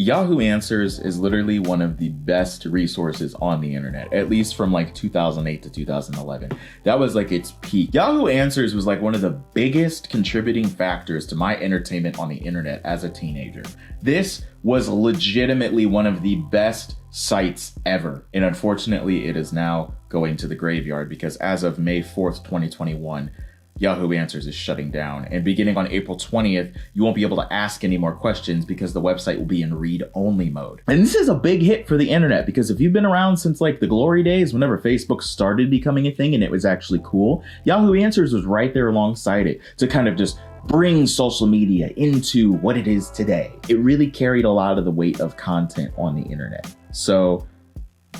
Yahoo Answers is literally one of the best resources on the internet, at least from like 2008 to 2011. That was like its peak. Yahoo Answers was like one of the biggest contributing factors to my entertainment on the internet as a teenager. This was legitimately one of the best sites ever. And unfortunately, it is now going to the graveyard because as of May 4th, 2021, Yahoo Answers is shutting down. And beginning on April 20th, you won't be able to ask any more questions because the website will be in read-only mode. And this is a big hit for the internet because if you've been around since like the glory days, whenever Facebook started becoming a thing and it was actually cool, Yahoo Answers was right there alongside it to kind of just bring social media into what it is today. It really carried a lot of the weight of content on the internet. So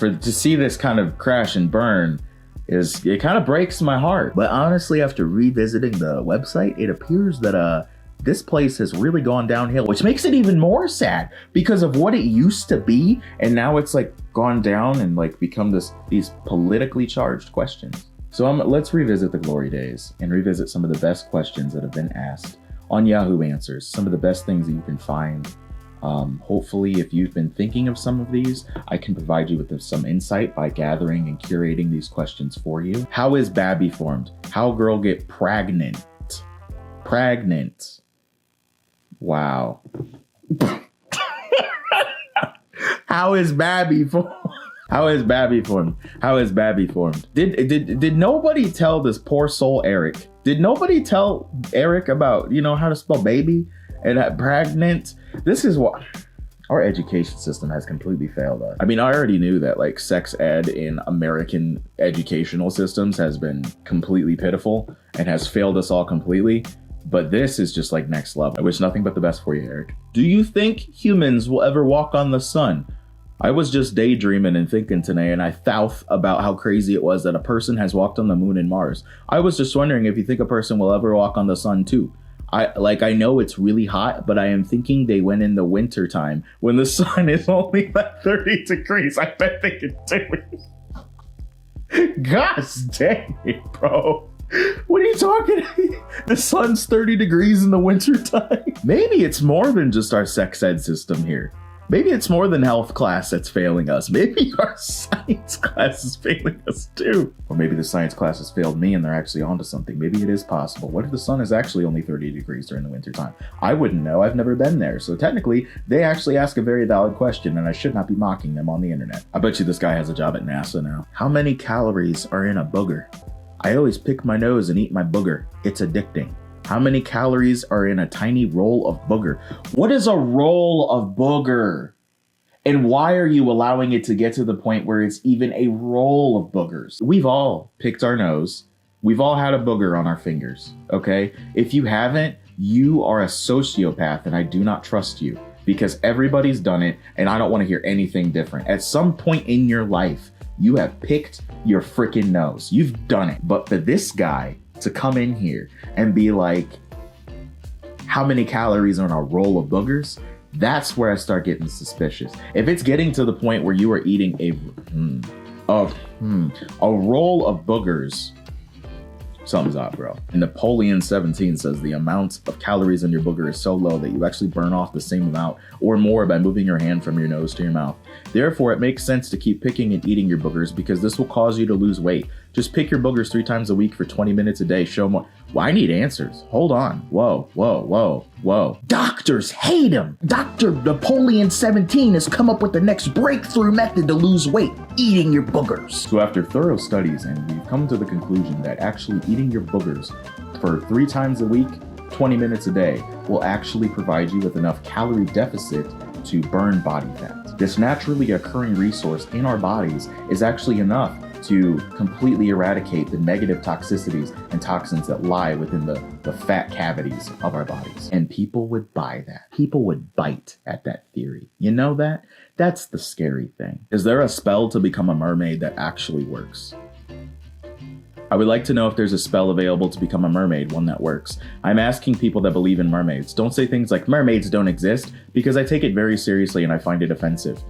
to see this kind of crash and burn, it kind of breaks my heart. But honestly, after revisiting the website, it appears that this place has really gone downhill, which makes it even more sad because of what it used to be, and now it's like gone down and like become these politically charged questions. So let's revisit the glory days and revisit some of the best questions that have been asked on Yahoo Answers, some of the best things that you can find. Hopefully, if you've been thinking of some of these, I can provide you with some insight by gathering and curating these questions for you. How is Babby formed? How girl get pregnant? Pregnant. Wow. How is Babby formed? How is Babby formed? How is Babby formed? Did nobody tell this poor soul Eric? Did nobody tell Eric about, how to spell baby? And pregnant. This is what our education system has completely failed us. I mean, I already knew that like sex ed in American educational systems has been completely pitiful and has failed us all completely. But this is just like next level. I wish nothing but the best for you, Eric. Do you think humans will ever walk on the sun? I was just daydreaming and thinking today, and I thought about how crazy it was that a person has walked on the moon and Mars. I was just wondering if you think a person will ever walk on the sun too. I know it's really hot, but I am thinking they went in the winter time when the sun is only like 30 degrees. I bet they could do it. Gosh dang it, bro. What are you talking? The sun's 30 degrees in the winter time. Maybe it's more than just our sex ed system here. Maybe it's more than health class that's failing us. Maybe our science class is failing us too. Or maybe the science class has failed me and they're actually onto something. Maybe it is possible. What if the sun is actually only 30 degrees during the winter time? I wouldn't know. I've never been there. So technically, they actually ask a very valid question and I should not be mocking them on the internet. I bet you this guy has a job at NASA now. How many calories are in a booger? I always pick my nose and eat my booger. It's addicting. How many calories are in a tiny roll of booger? What is a roll of booger? And why are you allowing it to get to the point where it's even a roll of boogers? We've all picked our nose. We've all had a booger on our fingers, okay? If you haven't, you are a sociopath and I do not trust you because everybody's done it and I don't want to hear anything different. At some point in your life, you have picked your freaking nose. You've done it. But for this guy to come in here and be like, how many calories are in a roll of boogers? That's where I start getting suspicious. If it's getting to the point where you are eating a roll of boogers, something's up, bro. And Napoleon 17 says the amount of calories in your booger is so low that you actually burn off the same amount or more by moving your hand from your nose to your mouth. Therefore, it makes sense to keep picking and eating your boogers because this will cause you to lose weight. Just pick your boogers 3 times a week for 20 minutes a day. Show more. Well, I need answers. Hold on. Whoa. Doctors hate him. Dr. Napoleon 17 has come up with the next breakthrough method to lose weight, eating your boogers. So after thorough studies, and we've come to the conclusion that actually eating your boogers for 3 times a week, 20 minutes a day, will actually provide you with enough calorie deficit to burn body fat. This naturally occurring resource in our bodies is actually enough to completely eradicate the negative toxicities and toxins that lie within the fat cavities of our bodies. And people would buy that. People would bite at that theory. You know that? That's the scary thing. Is there a spell to become a mermaid that actually works? I would like to know if there's a spell available to become a mermaid, one that works. I'm asking people that believe in mermaids. Don't say things like mermaids don't exist, because I take it very seriously and I find it offensive.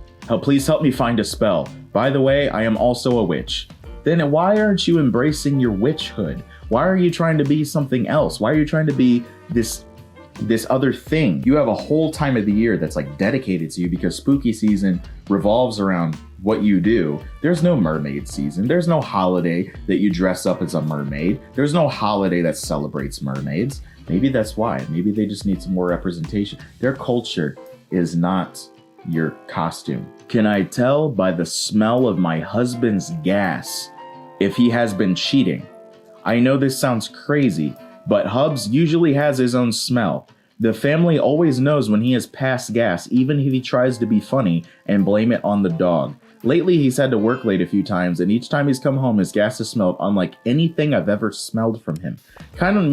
Please help me find a spell. By the way, I am also a witch. Then why aren't you embracing your witchhood? Why are you trying to be something else? Why are you trying to be this this other thing. You have a whole time of the year that's like dedicated to you because spooky season revolves around what you do. There's no mermaid season. There's no holiday that you dress up as a mermaid. There's no holiday that celebrates mermaids. Maybe that's why. Maybe they just need some more representation. Their culture is not your costume. Can I tell by the smell of my husband's gas if he has been cheating? I know this sounds crazy, but Hubs usually has his own smell. The family always knows when he has passed gas, even if he tries to be funny and blame it on the dog. Lately, he's had to work late a few times, and each time he's come home, his gas has smelled unlike anything I've ever smelled from him. Kind of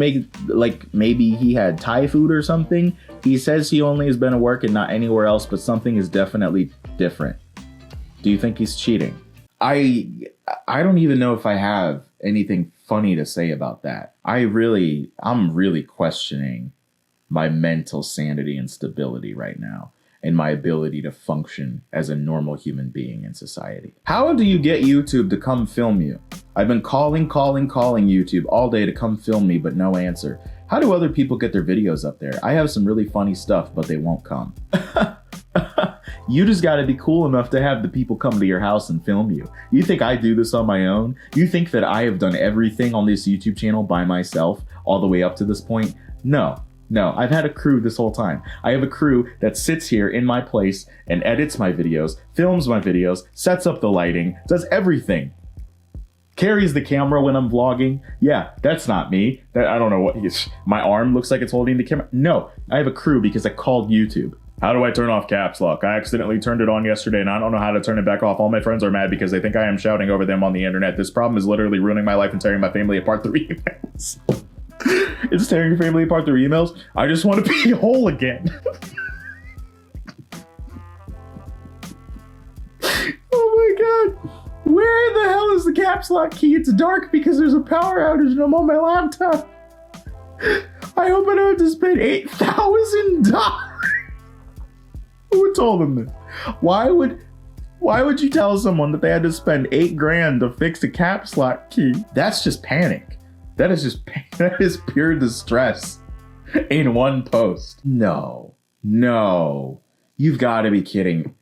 like maybe he had Thai food or something. He says he only has been at work and not anywhere else, but something is definitely different. Do you think he's cheating? I don't even know if I have anything funny to say about that. I'm really questioning my mental sanity and stability right now, and my ability to function as a normal human being in society. How do you get YouTube to come film you? I've been calling YouTube all day to come film me, but no answer. How do other people get their videos up there? I have some really funny stuff, but they won't come. You just gotta be cool enough to have the people come to your house and film you. You think I do this on my own? You think that I have done everything on this YouTube channel by myself all the way up to this point? No, I've had a crew this whole time. I have a crew that sits here in my place and edits my videos, films my videos, sets up the lighting, does everything. Carries the camera when I'm vlogging. Yeah, that's not me. I don't know what my arm looks like it's holding the camera. No, I have a crew because I called YouTube. How do I turn off caps lock? I accidentally turned it on yesterday and I don't know how to turn it back off. All my friends are mad because they think I am shouting over them on the internet. This problem is literally ruining my life and tearing my family apart through emails. It's tearing your family apart through emails? I just want to be whole again. Oh my god. Where the hell is the caps lock key? It's dark because there's a power outage and I'm on my laptop. I hope I don't have to spend $8,000. Who told them this? Why would you tell someone that they had to spend $8,000 to fix a caps lock key? That's just panic. That is pure distress in one post. No, you've got to be kidding.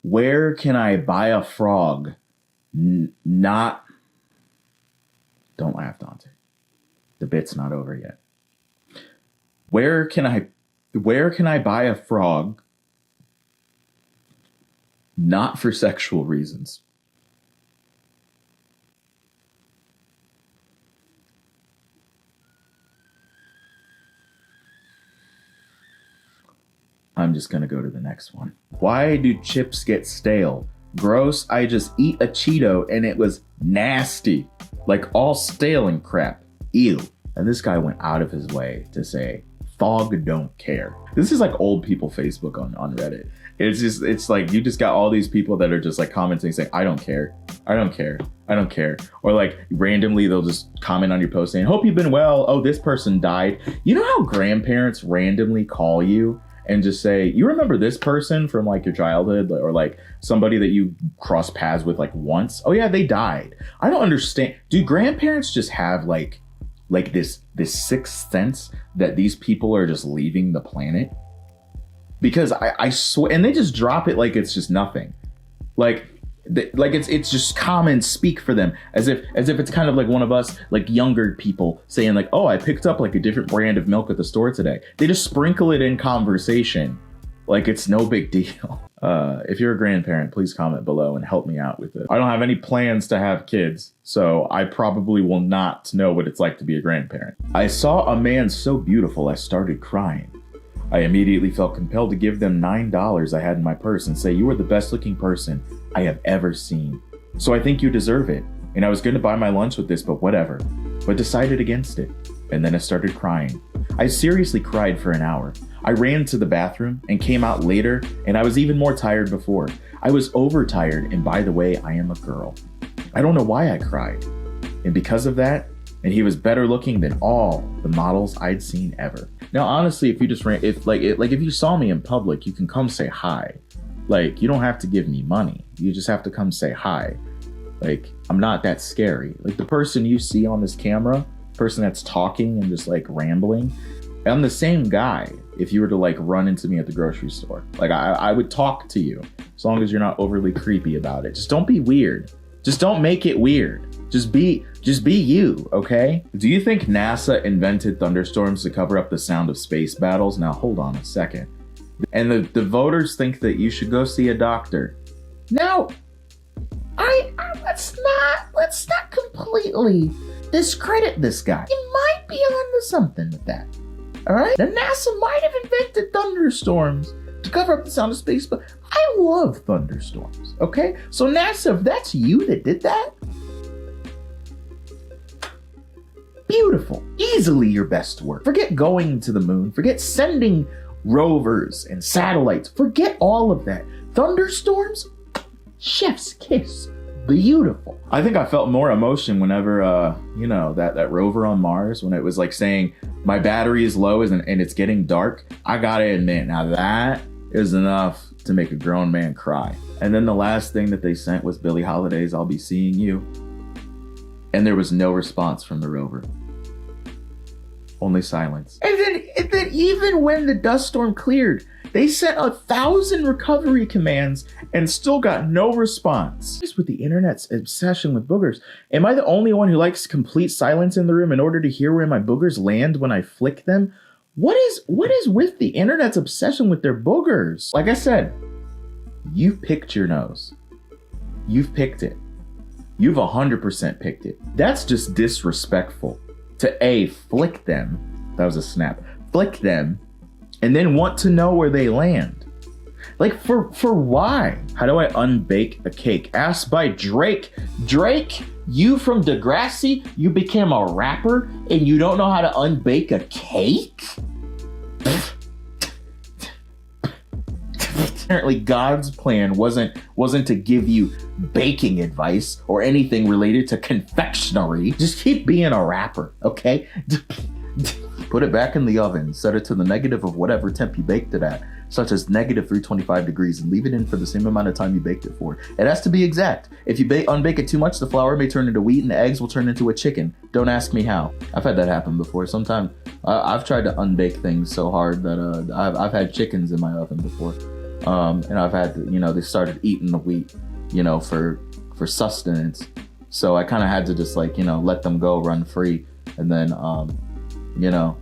Where can I buy a frog? Don't laugh, Dante. The bit's not over yet. Where can I buy a frog? Not for sexual reasons. I'm just gonna go to the next one. Why do chips get stale? Gross, I just eat a Cheeto and it was nasty. Like all stale and crap. Ew. And this guy went out of his way to say, Fog don't care. This is like old people Facebook on Reddit. It's like you just got all these people that are just like commenting saying, I don't care. Or like randomly they'll just comment on your post saying, hope you've been well. Oh, this person died. You know how grandparents randomly call you and just say, you remember this person from like your childhood or like somebody that you crossed paths with like once? Oh yeah, they died. I don't understand. Do grandparents just have like this sixth sense that these people are just leaving the planet? Because I swear, and they just drop it like it's just nothing. Like it's just common speak for them, as if it's kind of like one of us, like younger people saying like, oh, I picked up like a different brand of milk at the store today. They just sprinkle it in conversation like it's no big deal. If you're a grandparent, please comment below and help me out with it. I don't have any plans to have kids, so I probably will not know what it's like to be a grandparent. I saw a man so beautiful I started crying. I immediately felt compelled to give them $9 I had in my purse and say, you are the best looking person I have ever seen. So I think you deserve it. And I was going to buy my lunch with this, but whatever. But decided against it. And then I started crying. I seriously cried for an hour. I ran to the bathroom and came out later, and I was even more tired before. I was overtired, and by the way, I am a girl. I don't know why I cried. And because of that, and he was better looking than all the models I'd seen ever. Now, honestly, if you just ran, if you saw me in public, you can come say hi. Like, you don't have to give me money. You just have to come say hi. Like, I'm not that scary. Like, the person you see on this camera, person that's talking and just like rambling, I'm the same guy if you were to like run into me at the grocery store. Like I would talk to you as long as you're not overly creepy about it. Just don't be weird. Just don't make it weird. Just be you, okay? Do you think NASA invented thunderstorms to cover up the sound of space battles? Now hold on a second. And the voters think that you should go see a doctor. Now, let's not completely discredit this guy. He might be onto something with that. All right? Now, NASA might have invented thunderstorms to cover up the sound of space, but I love thunderstorms, okay? So NASA, if that's you that did that, beautiful. Easily your best work. Forget going to the moon. Forget sending rovers and satellites. Forget all of that. Thunderstorms, chef's kiss. Beautiful. I think I felt more emotion whenever, that rover on Mars, when it was like saying, my battery is low and it's getting dark. I gotta admit, now that is enough to make a grown man cry. And then the last thing that they sent was Billie Holiday's I'll Be Seeing You. And there was no response from the rover. Only silence. And then even when the dust storm cleared, they sent 1,000 recovery commands and still got no response. Just with the internet's obsession with boogers. Am I the only one who likes complete silence in the room in order to hear where my boogers land when I flick them? What is with the internet's obsession with their boogers? Like I said, you've picked your nose. You've picked it. You've 100% picked it. That's just disrespectful. To flick them, that was a snap, flick them, and then want to know where they land. Like, for why? How do I unbake a cake? Asked by Drake. Drake, you from Degrassi, you became a rapper, and you don't know how to unbake a cake? Apparently God's plan wasn't to give you baking advice or anything related to confectionery. Just keep being a rapper, okay? Put it back in the oven, set it to the negative of whatever temp you baked it at, such as negative 325 degrees, and leave it in for the same amount of time you baked it for. It has to be exact. If you unbake it too much, the flour may turn into wheat and the eggs will turn into a chicken. Don't ask me how. I've had that happen before. Sometimes I've tried to unbake things so hard that I've had chickens in my oven before. And I've had to, they started eating the wheat, for sustenance. So I kind of had to just let them go run free. And then,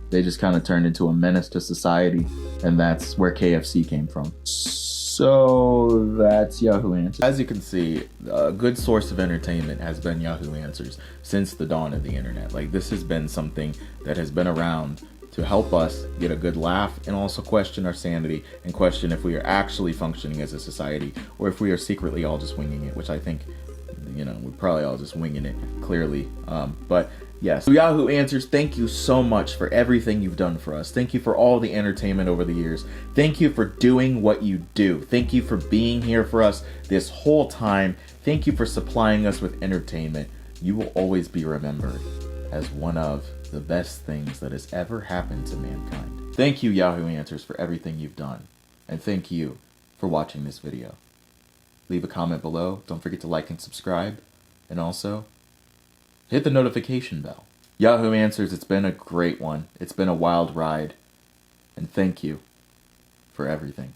they just kind of turned into a menace to society. And that's where KFC came from. So that's Yahoo Answers. As you can see, a good source of entertainment has been Yahoo Answers since the dawn of the internet. Like, this has been something that has been around to help us get a good laugh and also question our sanity and question if we are actually functioning as a society or if we are secretly all just winging it, which I think, we're probably all just winging it, clearly. But yes, so Yahoo Answers, thank you so much for everything you've done for us. Thank you for all the entertainment over the years. Thank you for doing what you do. Thank you for being here for us this whole time. Thank you for supplying us with entertainment. You will always be remembered as one of the best things that has ever happened to mankind. Thank you, Yahoo Answers, for everything you've done. And thank you for watching this video. Leave a comment below. Don't forget to like and subscribe. And also, hit the notification bell. Yahoo Answers, it's been a great one. It's been a wild ride. And thank you for everything.